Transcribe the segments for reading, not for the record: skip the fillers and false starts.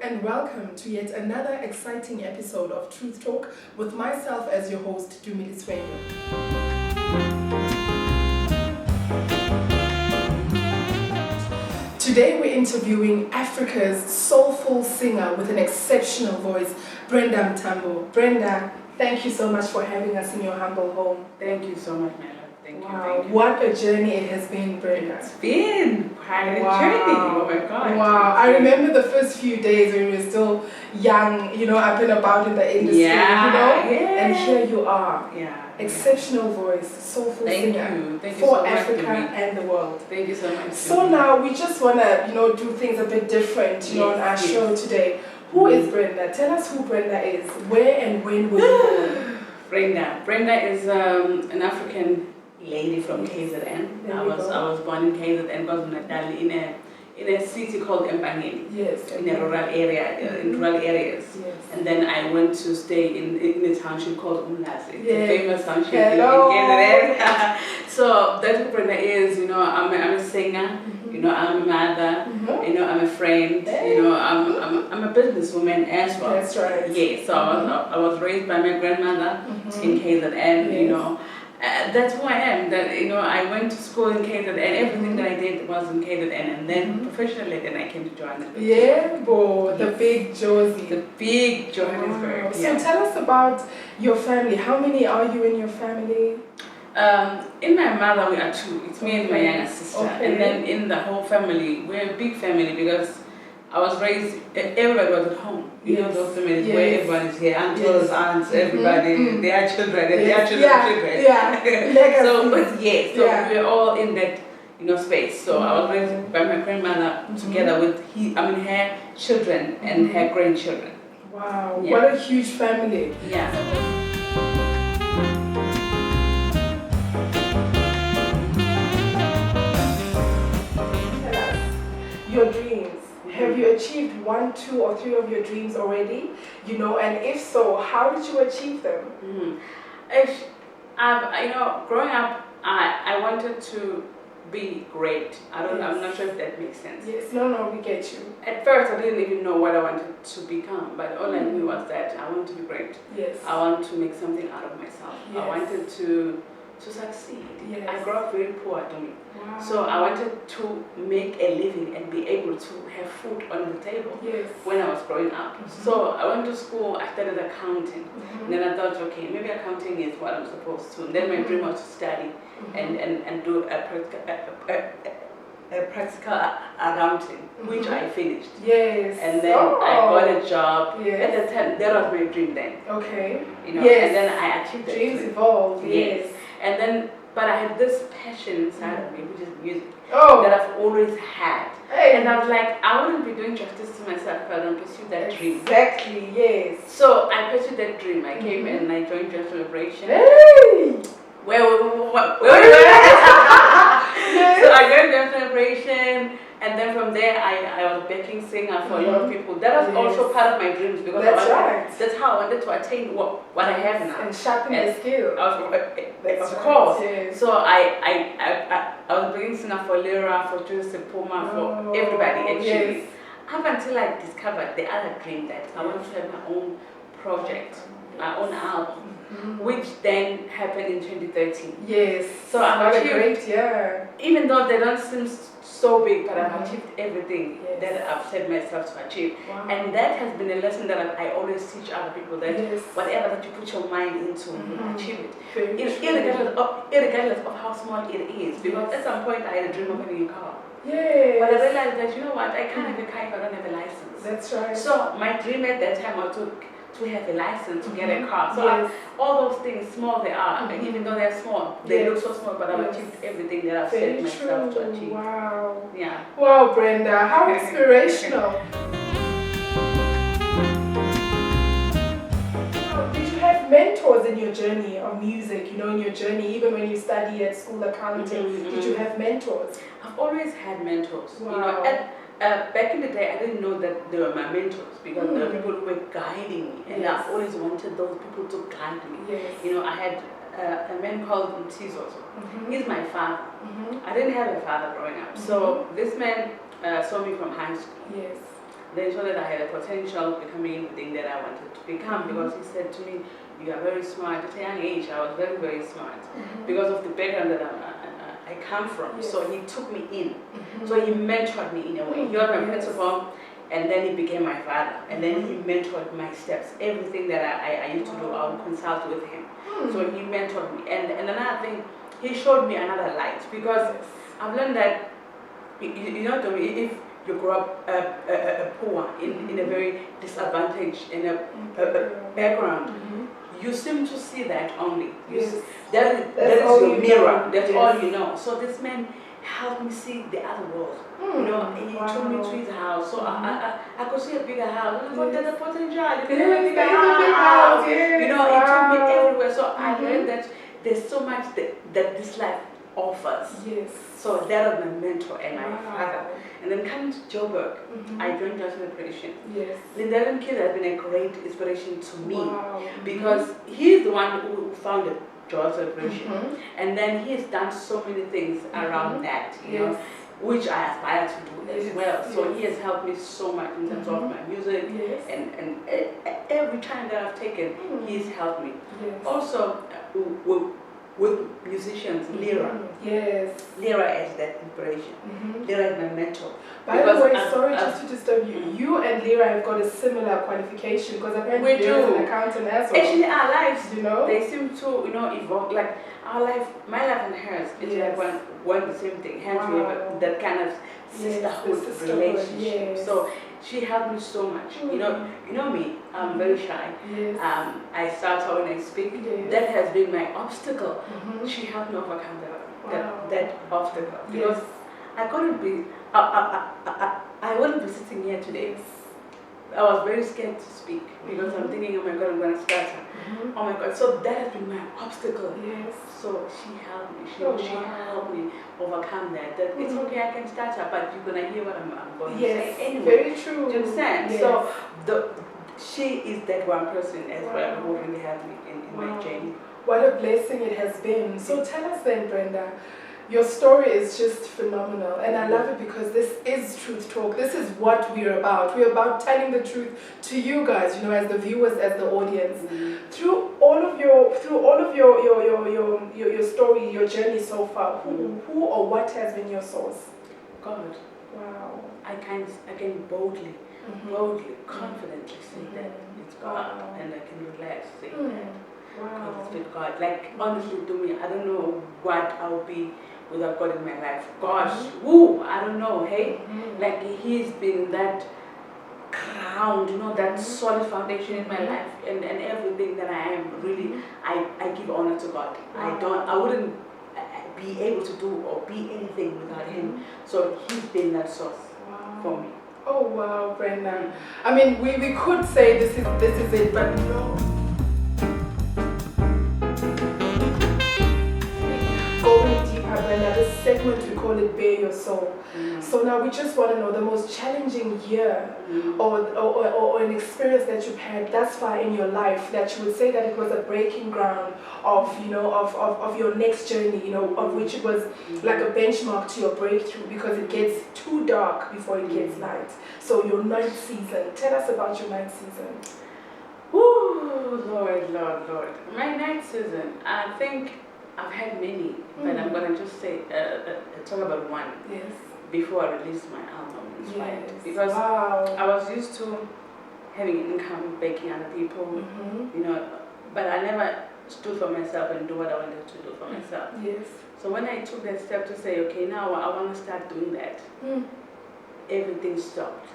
and welcome to yet another exciting episode of Truth Talk with myself as your host, Tumie Letsoenyo. Today we're interviewing Africa's soulful singer with an exceptional voice, Brenda Mtambo. Brenda, thank you so much for having us in your humble home. Thank you so much, my love. Thank you. What a journey it has been, Brenda. It's been quite a journey. Oh my God. Wow. I remember the first few days when we were still young, up and about in the industry, and here you are. Yeah. Exceptional voice, soulful singer. Thank you for so much, Africa and the world. Thank you so much. So now we just want to, do things a bit different, on our show today. Who is Brenda? Tell us who Brenda is. Where and when were you born? Brenda is an African lady from KZN. I was born in KZN, KwaZulu-Natal, in a city called Empangeni. Yes. In a rural area, in rural areas. Yes. And then I went to stay in a township called Umlazi. It's a famous township in KZN. So that's who Brenda is. I'm a singer. I'm a mother. I'm a friend. I'm a businesswoman as well. That's right. Yeah. So I was raised by my grandmother in KZN. That's who I am. I went to school in KZN. Everything that I did was in KZN, and then professionally, then I came to Johannesburg. Yeah, the big Josie. The big Johannesburg. Wow. So tell us about your family. How many are you in your family? In my mother, we are two. It's me and my younger sister. Okay. And then in the whole family, we're a big family because I was raised, everybody was at home. Those families where everyone is here, uncles, aunts, everybody, their children, and their children. Yeah. So we're all in that, space. So I was raised by my grandmother together with her children and her grandchildren. Wow, what a huge family. Yeah. Your dreams. Have you achieved 1, 2, or 3 of your dreams already? And if so, how did you achieve them? Growing up, I wanted to be great. I'm not sure if that makes sense. Yes, no, we get you. At first, I didn't even know what I wanted to become, but all I knew was that I wanted to be great. Yes. I wanted to make something out of myself. Yes. I wanted to succeed. Yes. I grew up very poor, Tumie. Wow. So I wanted to make a living and be able to have food on the table when I was growing up. So I went to school, I studied accounting. And then I thought, okay, maybe accounting is what I'm supposed to. And then my dream was to study and do a practical accounting, which I finished. Yes. And then I got a job. Yes. At the time, that was my dream then. Okay. And then I achieved that. Dreams evolve. Yes. And then, but I had this passion inside of me, which is music, that I've always had. Hey. And I was like, I wouldn't be doing justice to myself if I don't pursue that dream. Exactly, yes. So I pursued that dream. I came and I joined Joyous Celebration. Hey! Where So I joined Joyous Celebration, and then from there I was a backing singer for a lot of people. That was also part of my dreams because that's how I wanted to attain what I have now. And sharpen the skill. Of course. Yes. So I was a backing singer for Lyra, for Joyous Celebration, for everybody actually. Yes. Up until I discovered the other dream that I wanted to have my own project, my own album. Which then happened in 2013. Yes. So I've achieved, great, even though they don't seem so big, but I've achieved everything that I've set myself to achieve. Wow. And that has been a lesson that I always teach other people, that whatever that you put your mind into, you achieve it. Irregardless of how small it is. Because at some point I had a dream of having a car. Yes. But I realized that, I can't have a car if I don't have a license. That's right. So my dream at that time was to have a license, to get a car. So all those things, small they are, and even though they're small, they look so small, but I've achieved everything that I've set myself to achieve. Wow. Yeah. Wow, Brenda, how inspirational. Did you have mentors in your journey of music, in your journey, even when you study at school accounting, did you have mentors? I've always had mentors. Wow. Back in the day, I didn't know that they were my mentors because there were people who were guiding me, and I've always wanted those people to guide me. Yes. I had a man called Mtizo. He's my father. I didn't have a father growing up, so this man saw me from high school. Yes. Then he saw that I had a potential of becoming anything that I wanted to become, because he said to me, you are very smart. At a young age, I was very, very smart because of the background that I come from. Yes. So he took me in. So he mentored me in a way. He was my principal, and then he became my father. And then he mentored my steps. Everything that I used to do, I would consult with him. So he mentored me. And another thing, he showed me another light, because I've learned that, you know, to me, if you grow up poor, in a very disadvantaged, in a background, you seem to see that only. That is your mirror. That's all you know. So this man helped me see the other world. You know, he took me to his house, so I could see a bigger house. But there's a potential. You can have a bigger house. You know, he took me everywhere. So I learned that there's so much that this life offers. So that was my mentor and my father. And then coming to Joburg, I joined Joyous Celebration. Linda Kid has been a great inspiration to me, because he's the one who founded Joyous Celebration, and then he has done so many things around that, you know, which I aspire to do as well. So he has helped me so much in terms of my music, and every time that I've taken, he's helped me. Also, with musicians, Lyra. Lyra is that inspiration. Lyra is my mentor. By the way, sorry just to disturb you. You and Lyra have got a similar qualification, because apparently Lyra is an accountant as well. Actually, our lives, you know, they seem to, you know, evolve. Like our life, my life and hers, it's like one the same thing. Hence, we have that kind of sisterhood relationship. So she helped me so much. You know me. I'm very shy. I stutter when I speak. That has been my obstacle. She helped me overcome that obstacle, because I couldn't be. I wouldn't be sitting here today. I was very scared to speak, because I'm thinking, oh my God, I'm going to stutter. Oh my God. So that has been my obstacle. So she helped me. She helped me overcome that. That it's okay, I can stutter, but you're going to hear what I'm going to say anyway. Very true. Do you understand? So she is that one person as well who really helped me in my journey. What a blessing it has been. So tell us then, Brenda, your story is just phenomenal, and I love it, because this is Truth Talk. This is what we're about. We're about telling the truth to you guys, you know, as the viewers, as the audience. Through all of your story, your journey so far, who or what has been your source? God. Wow. I can boldly, confidently say that it's God, and I can relax saying that. Wow. It's with God. Like, honestly, to me, I don't know what I'll be without God in my life. Gosh, I don't know, hey? Like, He's been that ground, you know, that solid foundation in my life, and everything that I am, really, I give honor to God. I wouldn't be able to do or be anything without Him. So He's been that source for me. Oh wow, Brenda. I mean, we could say this is it, but no. Going deeper, Brenda, this segment we call it Bare Your Soul. So now we just want to know the most challenging year or an experience that you've had thus far in your life that you would say that it was a breaking ground of, you know, of your next journey, you know, of which it was like a benchmark to your breakthrough, because it gets too dark before it gets light. So your ninth season, tell us about your ninth season. Ooh, Lord. My ninth season, I think I've had many, but I'm going to just say, talk about one. Before I released my album, Inspired. Because I was used to having income, baking other people, you know, but I never stood for myself and do what I wanted to do for myself. So when I took that step to say, okay, now I want to start doing that, everything stopped.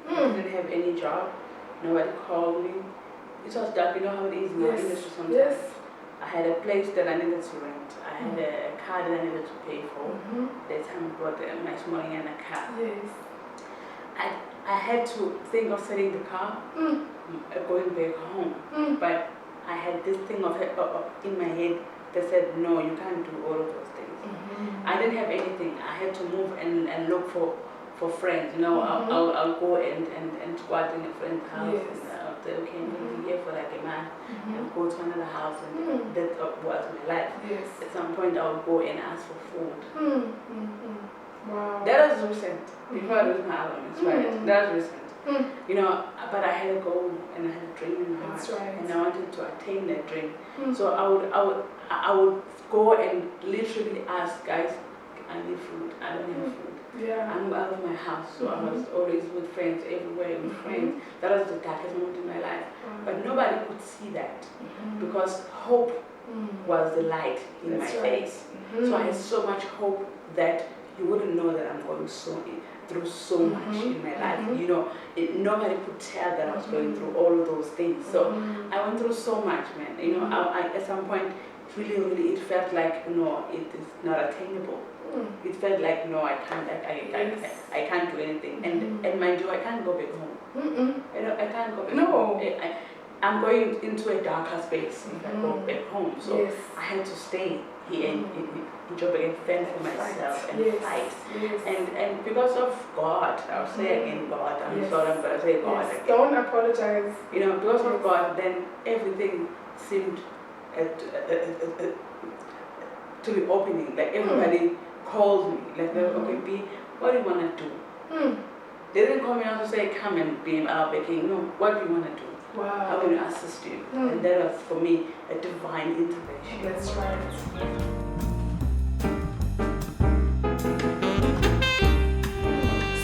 I didn't have any job, nobody called me. It was dark, you know how it is in our industry sometimes. I had a place that I needed to rent. I had a car that I needed to pay for. That time I brought my small and a car. I had to think of selling the car, going back home. But I had this thing in my head that said, no, you can't do all of those things. I didn't have anything. I had to move and look for friends. You know, I'll go and squat in a friend's house. And I'll say, okay, I'm going to be here for like a month. And go to another house, and that was my life. At some point, I would go and ask for food. Wow. That was recent. Before I released my album, Inspired. That was recent. You know, but I had a goal and I had a dream in my heart. That's right. And I wanted to attain that dream. So I would go and literally ask guys, I need food, I don't have food. Yeah. I'm out of my house, so I was always with friends, everywhere with friends. That was the darkest moment in my life. But nobody could see that because hope was the light in my face. So I had so much hope that you wouldn't know that I'm going through so much in my life. You know, nobody could tell that I was going through all of those things. So I went through so much, man. You know, I at some point, really, it felt like, no, it is not attainable. It felt like, no, I can't do anything. And mind you, I can't go back home. You know, I can't go back home. I'm going into a darker space if I go back home. So I had to stay here in Joburg and fend for myself and fight. And because of God, I'll say again God, I'm sorry, I'm going to say God again. Don't apologize. You know, because of God, then everything seemed to be opening. Like everybody called me, like, okay, B, what do you want to do? They didn't call me out to say, come and be our baking. No, what do you want to do? Wow. How can we assist you? And that was, for me, a divine intervention. That's right.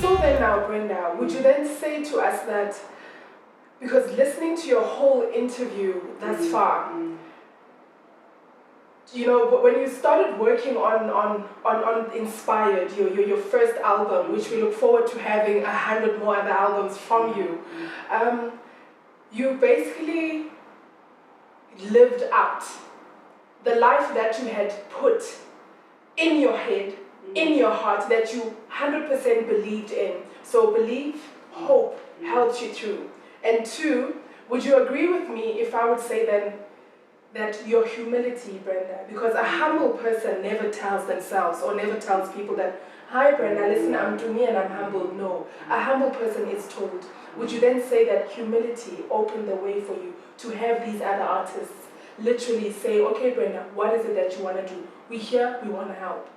So then now, Brenda, would you then say to us that, because listening to your whole interview thus far, you know, when you started working on Inspired, your first album, which we look forward to having 100 more other albums from you, you basically lived out the life that you had put in your head, in your heart, that you 100% believed in. So belief, hope helped you through. And two, would you agree with me if I would say then that your humility, Brenda, because a humble person never tells themselves or never tells people that, hi Brenda, listen, I'm Tumie and I'm humble. No, a humble person is told. Would you then say that humility opened the way for you to have these other artists literally say, okay Brenda, what is it that you want to do? We're here, we want to help.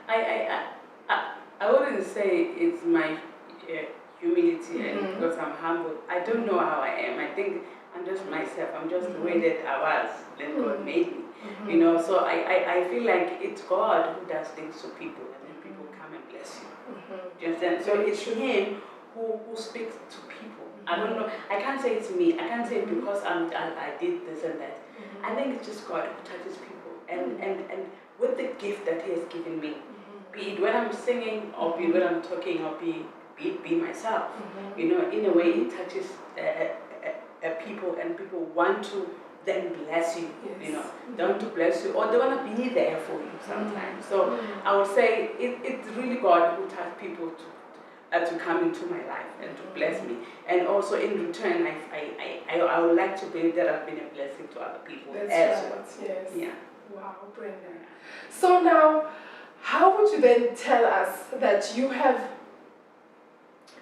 I wouldn't say it's my humility and because I'm humble. I don't know how I am. I think I'm just myself. I'm just the way that I was, that God made me. You know, so I feel like it's God who does things to people and then people come and bless you. Do you understand? So it's Him who speaks to people. I don't know. I can't say it's me. I can't say because I did this and that. I think it's just God who touches people. And with the gift that He has given me, be it when I'm singing or be it when I'm talking or be myself, you know, in a way it touches people and people want to then bless you, you know, they want to bless you or they want to be there for you sometimes. So I would say it's really God who touches people to come into my life and to bless me. And also in return, I would like to believe that I've been a blessing to other people as well. Yes. Yeah. Wow, Brenda. So now, how would you then tell us that you have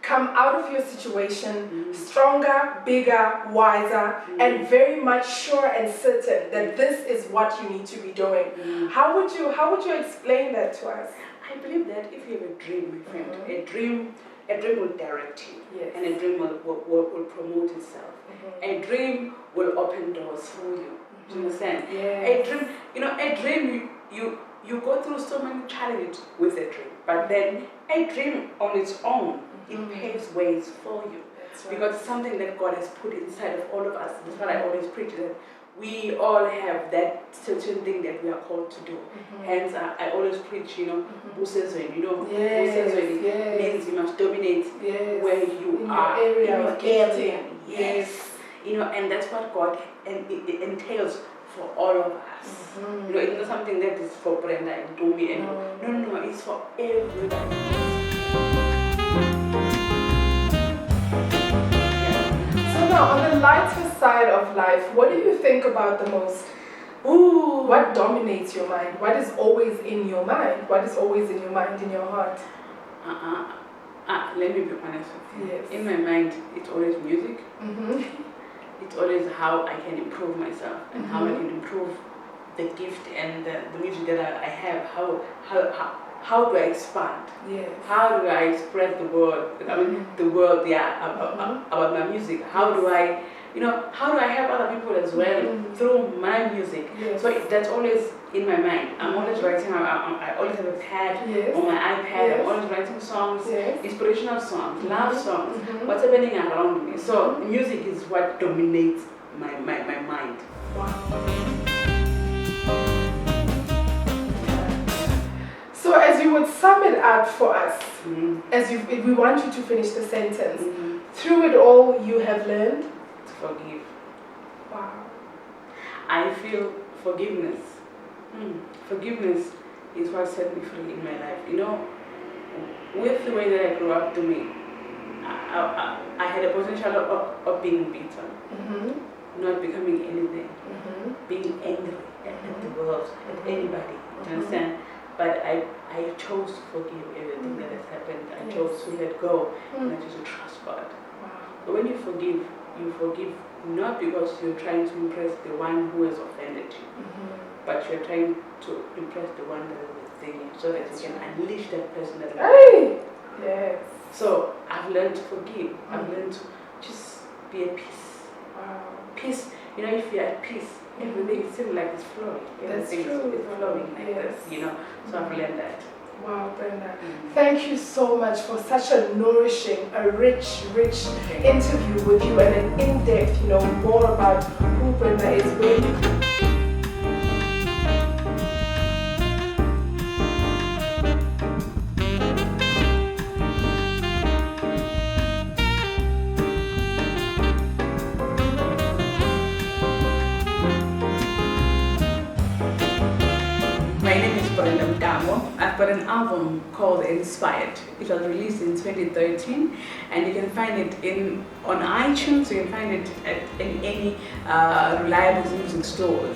come out of your situation stronger, bigger, wiser, and very much sure and certain that this is what you need to be doing? How would you explain that to us? I believe that if you have a dream, my friend, a dream will direct you, and a dream will promote itself. A dream will open doors for you. Do you understand? Yes. A dream, you go through so many challenges with a dream, but then a dream on its own, it paves ways for you. Right. Because it's something that God has put inside of all of us. That's what I always preach, that we all have that certain thing that we are called to do. Hence, I always preach, Busezweni, means you must dominate where you are. Your area, in your area. Yes. And that's what God it entails for all of us. It's not something that is for Brenda and Tumie. No, it's for everybody. So now, on the lighter side of life, what do you think about the most? What dominates your mind? What is always in your mind? What is always in your mind, in your heart? Let me be honest with you. Yes. In my mind, it's always music. It's always how I can improve myself and how I can improve the gift and the music that I have, how do I expand? Yes. How do I express the world? I mean, the world, about my music. How do I, how do I help other people as well through my music? Yes. So that's always in my mind. I'm always writing. I always have a pad on my iPad. I'm always writing songs, inspirational songs, love songs. What's happening around me? So music is what dominates my mind. Wow. So as you would sum it up for us, if we want you to finish the sentence, through it all you have learned to forgive. Wow. I feel forgiveness. Forgiveness is what set me free in my life. With the way that I grew up, to me, I had a potential of being bitter, not becoming anything, being angry at the world, at anybody. Do you understand? But I chose to forgive everything that has happened. I chose to let go, and I chose to trust God. Wow. So when you forgive not because you're trying to impress the one who has offended you, but you're trying to impress the one that is within you, so that you can unleash that person that hey! Yes. So I've learned to forgive. I've learned to just be at peace. Wow. Peace. If you're at peace, everything seems like it's flowing. That's Everything true. is flowing like this. So I've learned that. Wow, Brenda. Thank you so much for such a nourishing, a rich interview with you, and an in-depth, more about who Brenda is. My name is Brenda Mtambo. I've got an album called Inspired. It was released in 2013, and you can find it on iTunes. You can find it in any reliable music store.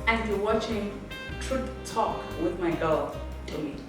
And you're watching Truth Talk with my girl, Tumie.